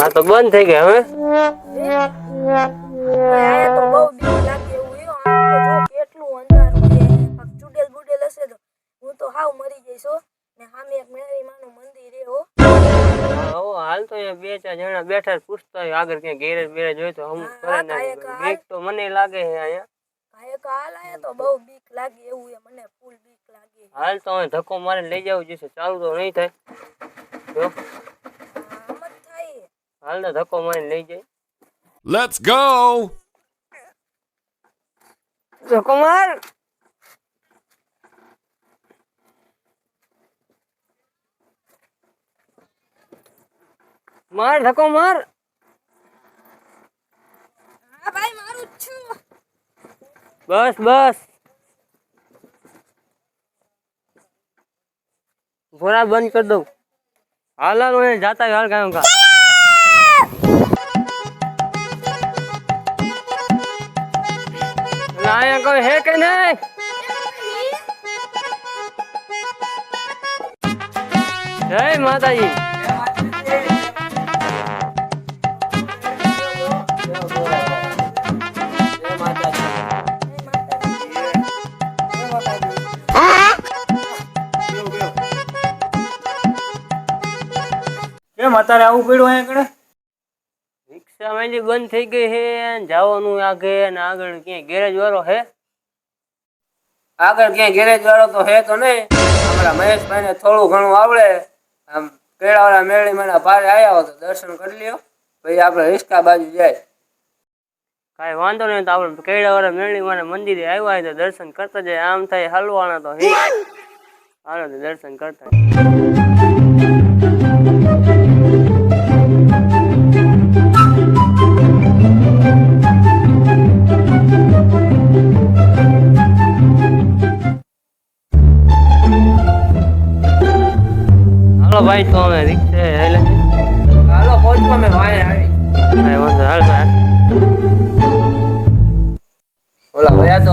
આ તો બંધ થઈ ગઈ હવે. આયા તો બહુ બીક લાગે એવું હે. આમ તો જો કેટલું અંધારું છે. આ ચુડેલ બુડેલ હશે તો હું તો હાવ મરી જઈશ હો. ને સામે એક મેરી માનું મંદિર હે હો. હાલ તો અહીંયા બે ચાર જણા બેઠા પૂછતા હોય આગળ ક્યાં ગેરેજ બેરેજ હોય તો અમુક કરે નાખે. બીક તો મને લાગે છે અહીંયા. હાલ આયા તો બહુ બીક લાગે એવું હે. મને ફૂલ બીક લાગે. હાલ તો હવે ધક્કો મારીને લઈ જવું જશે. ચાલુ તો નહીં થાય. જો આમ જ થાય. હાલ ને ધક્કો મારીને લઈ જાય. Let's go! ધક્કો માર. માર ધક્કો માર. હા ભાઈ મારું જ છું. બસ બસ ભોરા બંધ કરી દઉં. હાલ હાલ હું જાતા હાલ કામ કા. અહીંયા કોઈ હે કે નહીં? જય માતાજી. કેમ અત્યારે આવું પડ્યું અહીંયા કણે? રિક્ષા મારી બંધ થઈ ગઈ હે. જવાનું આગે ને આગળ ક્યાંય ગેરેજ વાળો હે? આગળ ક્યાંય ગેરેજ વાળો તો હે તો નહીં. અમારા મહેશભાઈ ને થોડું ઘણું આવડે. આમ કેળાવાળા મેળી માના પારે આવ્યા હો તો દર્શન કરી લ્યો. પછી આપણે રિક્ષા બાજુ જાય. કાંઈ વાંધો નહીં. તો આપણે કેળાવાળા મેળી માના મંદિરે આવ્યા હોય તો દર્શન કરતા જાય. આમ થાય હલવાના તો હે. હાલો તો દર્શન કરતા. હાલો ભાઈ તો અમે રિક્ષા હેલે. હાલો પહોંચો અમે વાય આવી. કાંઈ વાંધો હાલ ભાઈ. ઓલા ભયા તો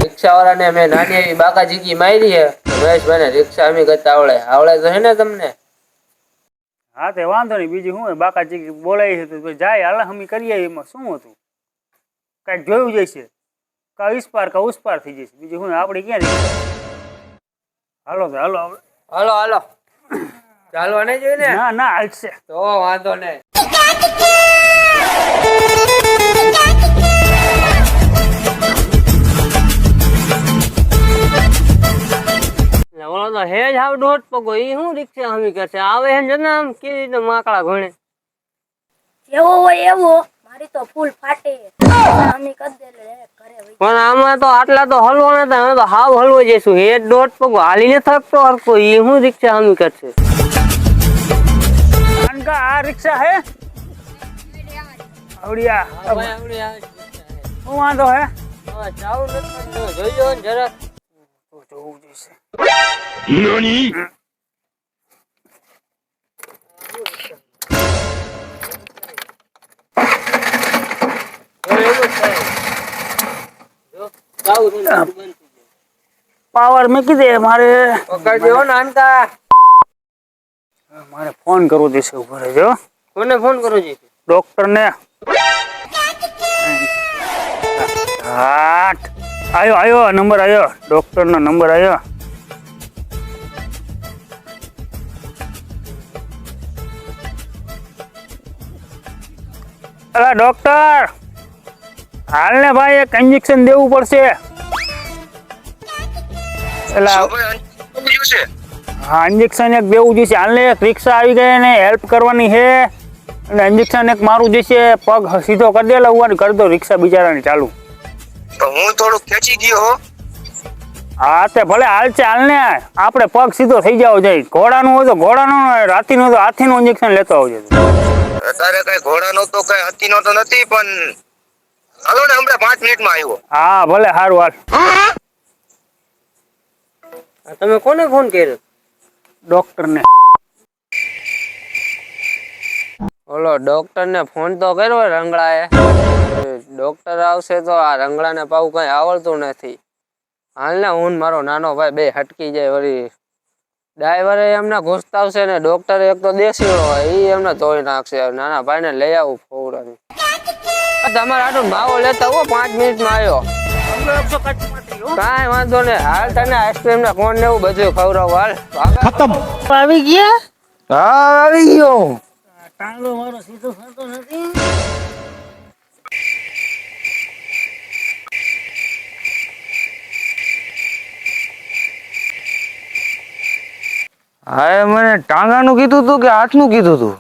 રિક્ષા વાળાને મેં નાની એવી બાકાજીકી મારી છે. મહેશભાઈ ને રિક્ષા અમી કરતા આવડે તો હે ને તમને? હા તે વાંધો નહીં. બીજું શું બાકાજી બોલાય છે તો જાય હાલ હમી કરીએ. એમાં શું હતું? કાંઈક જોયું જશે. કા ઇસ્પાર કા ઉસ્પાર થઈ જશે. બીજું શું આપણે ક્યાં જઈએ? હાલો તો હાલો. હાલો હાલો. ચાલવા નહીં જોઈએ ને? ના ના હાલશે તો વાંધો નહીં. ઓલો તો હેજ હાવ દોઢ પગો. ઈ શું રિક્ષા હમી કરશે? આવે એમ જના આમ કેવી રીતે માકડા ઘોણે. જેવો હોય એવો. મારી તો ફૂલ ફાટે. અમે કરી દે ઘરે વઈ. પણ આમાં તો આટલા તો હલવો નતા. અમે તો હાવ હલવો જઈશું. હેજ દોઢ પગો હાલીને થકતો હરકો. ઈ શું રિક્ષા હમી કરશે? આ રિક્ષા હે આવડિયા. શું વાંધો હે? ચાલુ નથી. જોઈજો ને જરાક. જોવું જોઈશે. Nani? પાવર મૂકી દે. મારે પકડજો નાનકા. મારે ફોન કરવો દેશે. ઉભો રહેજો. કોને ફોન કરો જી? ડોક્ટર ને. આયો નંબર આવ્યો. ડોક્ટર નો નંબર આવ્યો. અલા ડોક્ટર હાલ ને ભાઈ એક ઇન્જેક્શન દેવું પડશે. હા ઇન્જેક્શન એક દેવું જોઈશે. હાલ ને એક રિક્ષા આવી ગઈ ને હેલ્પ કરવાની છે. અને ઇન્જેક્શન એક મારું જશે. પગ સીધો કરી દે. લવવાનું કરી દો રિક્ષા બિચારાની ચાલુ. તો હું થોડુંક ખેંચી ગયો હો. હા તે ભલે હાલ છે. હાલ ને આપણે પગ સીધો થઈ જાવ જાય. ઘોડાનું હોય તો ઘોડાનું, હાથીનું હોય તો હાથીનું ઇન્જેક્શન લેતો આવજો. તારે કઈ ઘોડાનો તો કઈ હત્તીનો તો નથી પણ હાલો ને હમણાં 5 મિનિટમાં આવ્યો. હા ભલે સારું હાલ. તમે કોને ફોન કર્યો? ડોક્ટર ને. ઓલો ડોક્ટર ને ફોન તો કર્યો રંગડાએ. ડોક્ટર આવશે તો આ રંગડા ને પાવું કઈ આવડતું નથી. હાલ ને હું મારો નાનો ભાઈ બે હટકી જાય વળી ડ્રાઈવરે એમને ઘૂસતાવશે ને ડોક્ટરે એક તો દેશીળો હોય ઈ એમને ધોઈ નાખશે. નાના ભાઈને લઈ આવું ફોવરાની. તમારે આટલું માવો લેતા હો 5 મિનિટમાં આવ્યો. કાંઈ વાંધો નહીં. હાલ તને આઈસ્ક્રીમ ને કોણ ને એવું બધું ખવડાવું. હાલ ખતમ આવી ગયા. હા આવી ગયો. ટાંગો મારો સીધો થતો નથી. હા મને ટાંગાનું કીધું તું કે હાથનું કીધું તું?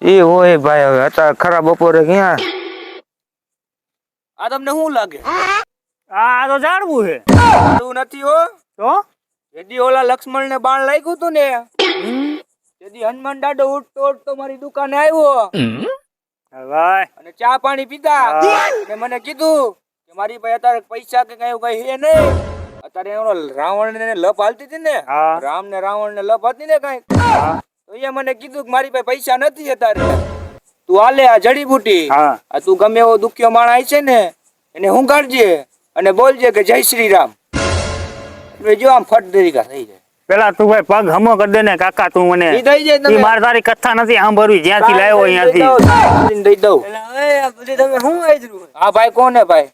એ હોય ભાઈ. હવે અત્યારે ખરા બપોરે ક્યાં આ તમને શું લાગે? આ તો જાણવું છે. સારું નથી હો. તો જેદી ઓલા લક્ષ્મણ ને બાણ લાગ્યું તું ને જેદી હનુમાન દાદો ઉઠતો ઉઠતો મારી દુકાને આવ્યો ભાઈ અને ચા પાણી પીધા અને મને કીધું કે મારી પાસે અત્યારે પૈસા કે કઈ કઈ હે નહીં. અત્યારે એનો રાવણ ને લપ હાલતી હતી ને, હા. રામ ને રાવણ ને લપ હતી ને કઈ, તો એ મને કીધું કે મારી પાસે પૈસા નથી અત્યારે, તું હાલે આ જડીબુટી, હા. આ તું ગમે એવો દુખ્યો માણસ છે ને એને હુંગાડજે અને બોલજે કે જય શ્રી રામ. એટલે જો આમ ફટ દરીકા થઈ જાય. પેલા તું ભાઈ પગ હમો કરી દે ને કાકા. તું મને ઈ થઈ જાય તમે. ઈ મારી તારી કથા નથી સાંભળવી જ્યાંથી લાવ્યો અહીંયાથી. દઈ દઉં. તમે શું આદરું? હા ભાઈ કોને ભાઈ?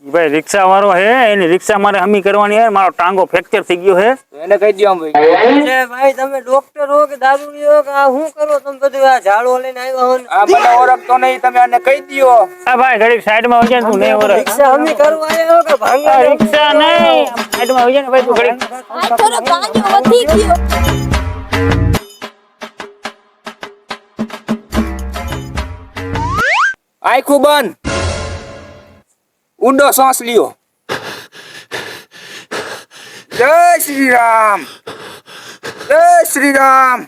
ઈ ભાઈ રિક્ષા વાળો હે, એની રિક્ષા મારે હમી કરવાની હે. મારો ટાંગો ફ્રેક્ચર થઈ ગયો હે. તો એને કહી દો આમ ભાઈ. ભાઈ તમે ડોક્ટર હો કે દારૂડી હો કે આ શું કરો તમે બધું? આ ઝાડો લઈને આવ્યા હો ને. આ મને ઓળખતો નહીં, તમે આને કહી દો. આ ભાઈ ઘડીક સાઈડમાં વજે તું નહીં ઓરે. રિક્ષા હમી કરવા આવ્યા હો કે ભાંગવા? આ રિક્ષા નહીં, સાઈડમાં વજે ને ભાઈ તું ઘડીક. આ થોડો ગાંજો વધી ગયો. આંખું બંધ, ઊંડો શ્વાસ લ્યો. જય શ્રી રામ, જય શ્રી રામ.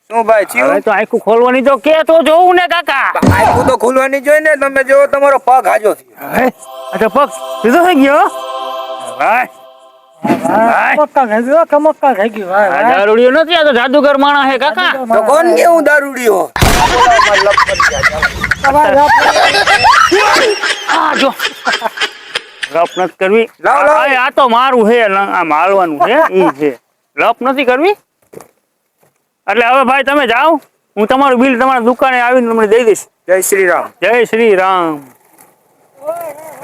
શું ભાઈ હવે થયું? તો આખું ખોલવાની તો કે તો જોવું ને કાકા. આંખું તો ખુલવાની જોઈ ને. તમે જો તમારો પગ હાજો થયો. હે અચ્છા પગ સીધો થઈ ગયો. ભાઈ આ દારૂડિયો નથી, આ તો જાદુગર માણસ હે કાકા. તો કોણ કે હું દારૂડિયો? આ જો લપ નથી કરવી. લાવ, લાવ. આ તો મારું હે, આમ હાલવાનું છે ઈ છે. લપ નથી કરવી. એટલે હવે ભાઈ તમે જાઓ, હું તમારું બિલ તમારા દુકાને આવીને તમને દઈ દઈશ. જય શ્રી રામ. જય શ્રી રામ.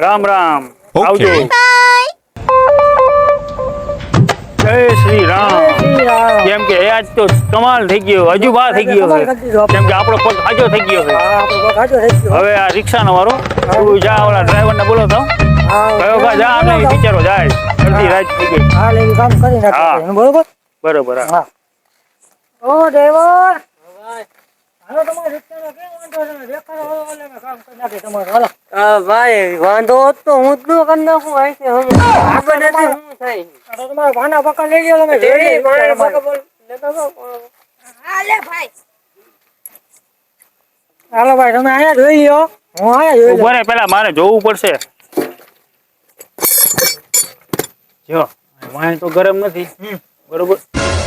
રામ રામ. આવજો. જય શ્રી રામ. કેમ કે આજ તો કમાલ થઈ ગયો, હજુ બહાર થઈ ગયો છે. કેમ કે આપણો પગ હાજો થઈ ગયો છે. હવે આ રિક્ષાનો વાળો તું જા, ઓલા ડ્રાઈવર ને બોલો તો કયો કા જા, આપણે બિચારો જાય. અડધી રાત થઈ ગઈ. હા બરોબર. હા ઓ ડ્રાઈવર ભાઈ વાંધો હોત તો હું જ ન કરી નાખું. અહીંથી હમ આગળ નથી શું થાય? હાલે ભાઈ. હાલો ભાઈ તમે અહીંયા જોઈ લ્યો, હું અહીંયા જોઈ ઉભો રે, પેલા મારે જોવું પડશે. જો વાય તો ગરમ નથી બરોબર.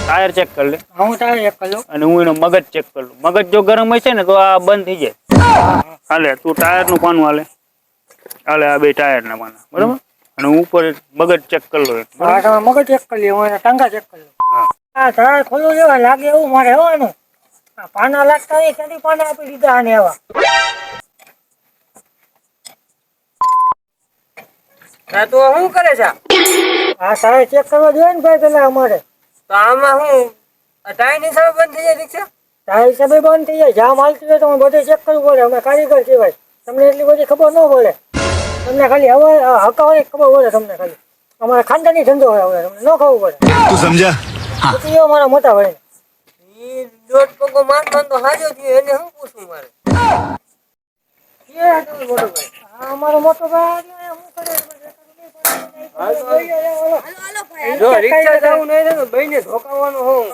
ટાયર ચેક કરી લે હું તારે એક કલો અને હું એનો મગજ ચેક કરી લઉં. મગજ જો ગરમ હશે ને તો આ બંધ થઈ જાય. હાલે તું ટાયર નું પાનું હાલે હાલે, આ બે ટાયર ના પાના બરોબર. અને હું ઉપર મગજ ચેક કરી લઉં. હા તમે મગજ ચેક કરી લ્યો, હું એના ટાંગા ચેક કરી લઉં. હા તારે ખોલું જેવા લાગે એવું મારે હોવાનું. આ પાના લાગતા હોય ક્યાંથી પાના આપી દીધા આને એવા. તો શું કરે છે? હા તારે ચેક કરવા જોઈએ ને ભાઈ પેલા અમારે. તો આમાં હું ટાઈમ હિસાબે બંધ થઈ જાય રિક્ષા? તારા હિસાબે બંધ થઈ જાય. જામ હાલતું હોય તો અમે બધે ચેક કરવું પડે. અમે કારીગર છીએ ભાઈ, તમને એટલી બધી ખબર ન પડે. તમને ખાલી હવે હકાવાની ખબર પડે તમને ખાલી. અમારે ખાનદાની ધંધો હોય, હવે તમને ન ખબર પડે. તું સમજા? પછી મારા મોટા ભાઈ ઈ દોઢ પગો માનતો હાજો થયો, એને શું પૂછવું મારે? અમારો મોટો ભાઈ શું કરે? જો રિક્ષા જવું નહીં ને તો ભાઈને ધોકાવવાનો હોઉં.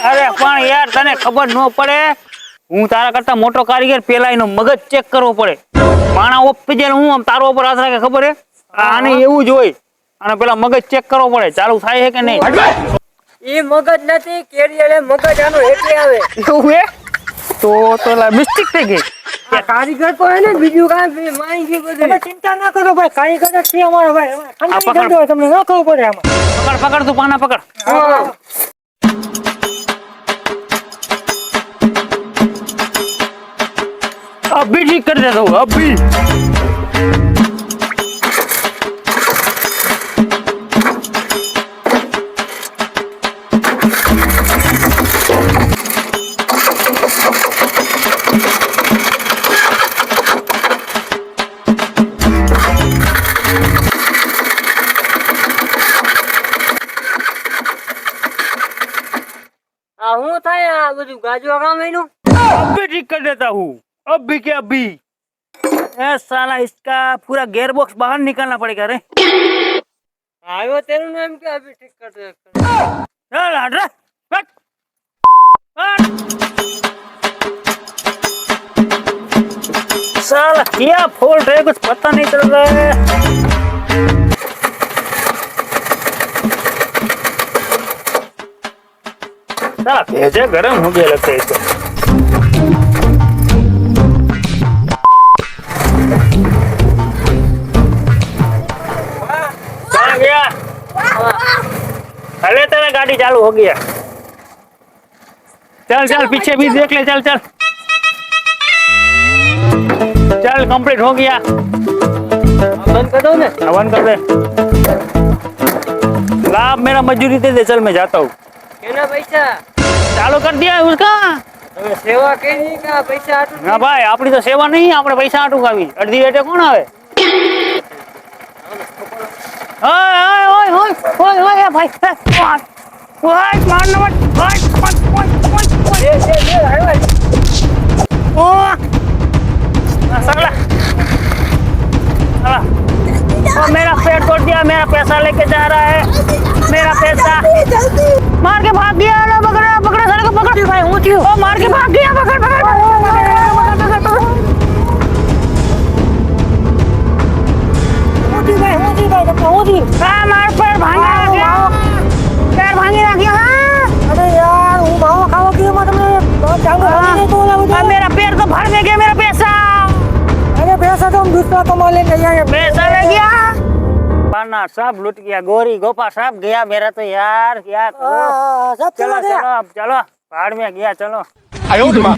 અરે પણ યાર તને ખબર ન પડે? હું તારા કરતા મોટો કારીગર, પેલા એનો મગજ ચેક કરવો પડે. માણા ઓપી જાય હું આમ તારો ઉપર હાથ રાખે, ખબર હે? આને એવું જ હોય. અને પેલા મગજ ચેક કરવો પડે ચાલુ થાય છે કે નહીં. ઈ મગજ નથી, કેરિયર મગજ આનો હેઠે આવે. એવું હે? તો મિસ્ટેક થઈ ગઈ. આ કારીગર તો હે ને બીજું કાંઈ માઈ ગયું બધું. તમે ચિંતા ના કરો ભાઈ, કારીગર જ છે અમારો ભાઈ. અમારે ખાનદાની ધંધો હોય, તમને ન ખબર પડે આમાં. પકડ તું પાના પકડ. અભી ઠીક કરી દેતા હું અભી. આ હું થાય આ બધું ગાજવા કામ એનું? अभी ठीक कर देता हूँ अभी के अभी. ए साला इसका पूरा गेयर बॉक्स बाहर निकालना पड़ेगा रे. આવ્યો તેનું નામ કે અભી ઠીક કરતો चल हट रे. हट. हट. साला क्या फॉल्ट है कुछ पता नहीं चल रहा है. साला भेजे गरम हो गया लगता है इसको. कहाँ गया? अरे तेरा गाड़ी चालू हो गया. चल चल पीछे भी देख ले. चल चल चल कंप्लीट हो गया. બંધ કરી દઉં ને? वन कर दे. लाभ मेरा मजदूरी दे दे. चल मैं जाता हूँ. કેના પૈસા? चालू कर दिया है उसका. તમે સેવા કરી કે આ પૈસા આટલું? ના ભાઈ આપણી તો સેવા નહીં. આપણે પૈસા આટું ખાવી. અડધી રેટે કોણ આવે? ઓય ઓય ઓય ઓય ઓય ભાઈ. ઓય માર ન મત. ઓય ઓય सगला और मेरा पेट तोड़ दिया. मेरा पैसा लेके जा रहा है. मेरा पैसा मार के भाग गया. पकड़ा पकड़ा साले को पकड़ भाई. ऊंची ओ मार के भाग गया. पकड़ पकड़ ઊંધી ભાઈ, ઊંધી ભાઈ, તમને ઊંધી. हाँ मार पैर भांगा गया. पैर भांगी रख गया. हाँ અરે યાર, હું માવો ખાવા ગયો એમાં તમને ચાંગો ભાગી નહીં તો ઓલા अब બધા. मेरा पैर तो भर में गया. मेरा पैसा અરે પૈસા તો हम दूसरा कमा लेंगे यार. पैसा ले गया. पाना सब लुट गया. गोरी गोपा सब गया मेरा तो यार. क्या करो. सब चलो चला गया. चलो अब चलो. पहाड़ में गया. चलो. 哎呦我的妈！